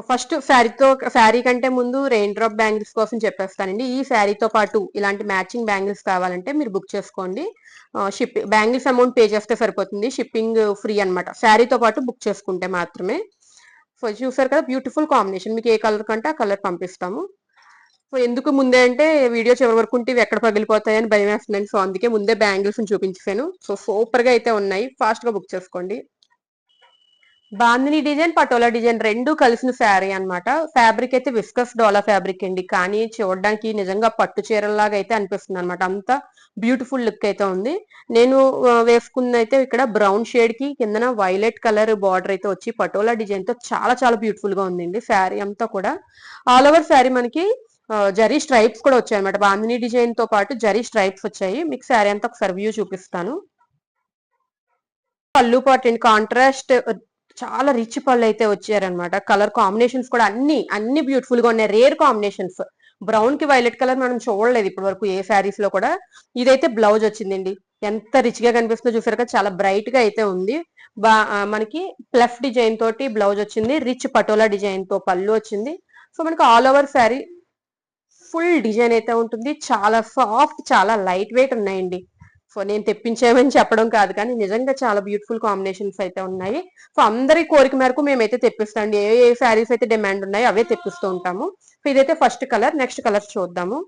First sari కంటే ముందు rain drop bangles కోసం చెప్పేస్తానండి. ఈ శారీతో పాటు ఇలాంటి మ్యాచింగ్ బ్యాంగిల్స్ కావాలంటే మీరు బుక్ చేసుకోండి. బ్యాంగిల్స్ అమౌంట్ పే చేస్తే సరిపోతుంది. షిప్పింగ్ ఫ్రీ అనమాట, శారీతో పాటు బుక్ చేసుకుంటే మాత్రమే. సో చూసారు కదా, బ్యూటిఫుల్ కాంబినేషన్. మీకు ఏ కలర్ కంటే ఆ కలర్ పంపిస్తాము. సో ఎందుకు ముందే అంటే వీడియో చివరి వరకు ఉంటే ఇవి ఎక్కడ పగిలిపోతాయని భయం వేస్తుందండి. సో అందుకే ముందే బ్యాంగిల్స్ చూపించాను. సో సూపర్ గా అయితే ఉన్నాయి, ఫాస్ట్ గా బుక్ చేసుకోండి. బాందిని డిజైన్, పటోలా డిజైన్ రెండు కలిసిన శారీ అనమాట. ఫ్యాబ్రిక్ అయితే విస్కస్ డోలా ఫ్యాబ్రిక్ అండి, కానీ చూడడానికి నిజంగా పట్టు చీరలాగా అయితే అనిపిస్తుంది అనమాట. అంత బ్యూటిఫుల్ లుక్ అయితే ఉంది. నేను వేసుకున్న అయితే ఇక్కడ బ్రౌన్ షేడ్ కి కిందన వైలెట్ కలర్ బార్డర్ అయితే వచ్చి పటోలా డిజైన్ తో చాలా చాలా బ్యూటిఫుల్ గా ఉందండి. శారీ అంతా కూడా ఆల్ ఓవర్ శారీ మనకి జరీ స్ట్రైప్స్ కూడా వచ్చాయి అనమాట. బాందిని డిజైన్ తో పాటు జరీ స్ట్రైప్స్ వచ్చాయి. మీకు శారీ అంతా ఒకసారి వ్యూ చూపిస్తాను. పళ్ళు పాటు అండి, కాంట్రాస్ట్ చాలా రిచ్ పళ్ళు అయితే వచ్చారనమాట. కలర్ కాంబినేషన్స్ కూడా అన్ని బ్యూటిఫుల్ గా ఉన్నాయి. Rare combinations. బ్రౌన్ కి వైలెట్ కలర్ మనం చూడలేదు ఇప్పటి వరకు ఏ శారీస్ లో కూడా. ఇదైతే బ్లౌజ్ వచ్చిందండి. ఎంత రిచ్ గా కనిపిస్తుందో చూసారు కదా, చాలా బ్రైట్ గా అయితే ఉంది. మనకి ప్లస్ డిజైన్ తోటి బ్లౌజ్ వచ్చింది. రిచ్ పటోలా డిజైన్ తో పళ్ళు వచ్చింది. సో మనకి all over sari full design అయితే ఉంటుంది. చాలా సాఫ్ట్, చాలా లైట్ వెయిట్ ఉన్నాయండి. సో నేను తెప్పించామని చెప్పడం కాదు, కానీ నిజంగా చాలా బ్యూటిఫుల్ కాంబినేషన్స్ అయితే ఉన్నాయి. సో అందరి కోరిక మేరకు మేమైతే తెప్పిస్తాండి. ఏ శారీస్ అయితే డిమాండ్ ఉన్నాయో అవే తెప్పిస్తూ ఉంటాము. సో ఇదైతే ఫస్ట్ కలర్. నెక్స్ట్ కలర్ చూద్దాము.